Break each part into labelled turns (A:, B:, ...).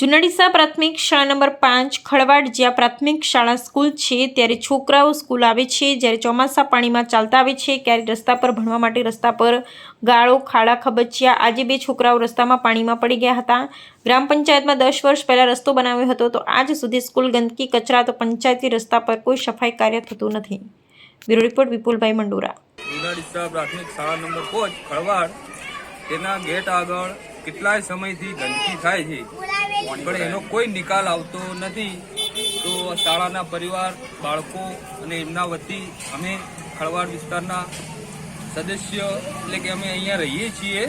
A: જુનાડીસા પ્રાથમિક શાળા નંબર 5 ખળવાડ જ્યાં પ્રાથમિક શાળા સ્કૂલ છે ત્યારે છોકરાઓ સ્કૂલ આવે છે જ્યારે ચોમાસા પાણીમાં ચાલતા આવે છે ક્યારેક રસ્તા પર ભણવા માટે રસ્તા પર ગાળો ખાડા ખબચિયા આજે 2 છોકરાઓ રસ્તામાં પાણીમાં પડી ગયા હતા। ગ્રામ પંચાયતમાં 10 વર્ષ પહેલા રસ્તો બનાવ્યો હતો તો આજ સુધી સ્કૂલ ગંદકી કચરા તો પંચાયતી રસ્તા પર કોઈ સફાઈ કાર્ય થતું નથી। બ્યુરો રિપોર્ટ વિપુલભાઈ મંડોરા।
B: જુનાડીસા પ્રાથમિક શાળા નંબર 5 ખળવાડ તેના ગેટ આગળ કેટલાય સમયથી ગંદકી થાય છે પણ એનો કોઈ નિકાલ આવતો નથી। તો શાળાના પરિવાર બાળકો અને એમના વતી અમે ખળવાડ વિસ્તારના સદસ્ય એટલે કે અમે અહીંયા રહીએ છીએ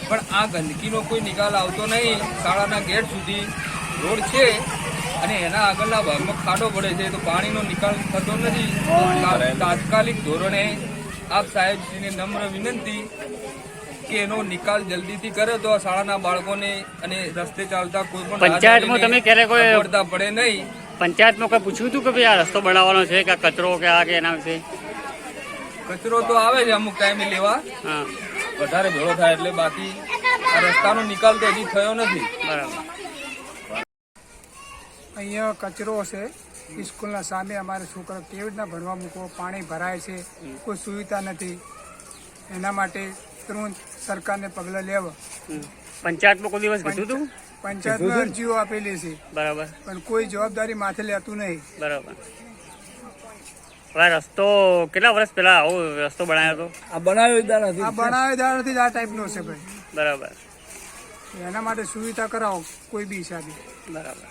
B: પણ આ ગંદકીનો કોઈ નિકાલ આવતો નહીં। શાળાના ગેટ સુધી રોડ છે અને એના આગળના ભાગમાં ખાડો પડે છે તો પાણીનો નિકાલ થતો નથી। તાત્કાલિક ધોરણે આપ સાહેબશ્રીને નમ્ર વિનંતી કે એનો નિકાલ જલ્દીથી કરે તો શાળાના બાળકોને અને રસ્તે ચાલતા કોઈ પણ
C: પંચાયતમાં તમે ક્યારે કોઈ
B: પડતા પડે નહીં।
C: પંચાયતમાં કોઈ પૂછ્યું હતું કે ભાઈ આ રસ્તો બનાવવાનો છે કે કચરો કે આ કે એના વિશે?
B: કચરો તો આવે છે અમુક ટાઈમે લેવા,
C: હા,
B: વધારે ભેળો થાય એટલે, બાકી આ રસ્તાનો નિકાલ તો હજી થયો નથી।
C: બરાબર।
D: અહીંયા કચરો છે સ્કૂલના સામે, અમારે છોકરા કેવી રીતના ભણવા મૂકો, પાણી ભરાય છે, કોઈ સુવિધા નથી। એના માટે તુરંત સરકારને પગલાં લેવા।
C: પંચાયતમાં કોઈ દિવસ કીધું હતું?
D: પંચાયતમાં અરજીઓ આપેલી છે
C: બરાબર,
D: પણ કોઈ જવાબદારી માથે લેતું નહીં।
C: બરાબર। હવે રસ્તો કેટલા વર્ષ પહેલા આવો રસ્તો બનાવ્યો હતો?
D: આ બનાવેદારથી જ આ ટાઈપનો છે ભાઈ।
C: બરાબર,
D: એના માટે સુવિધા કરાવો કોઈ બી હિસાબે।
C: બરાબર।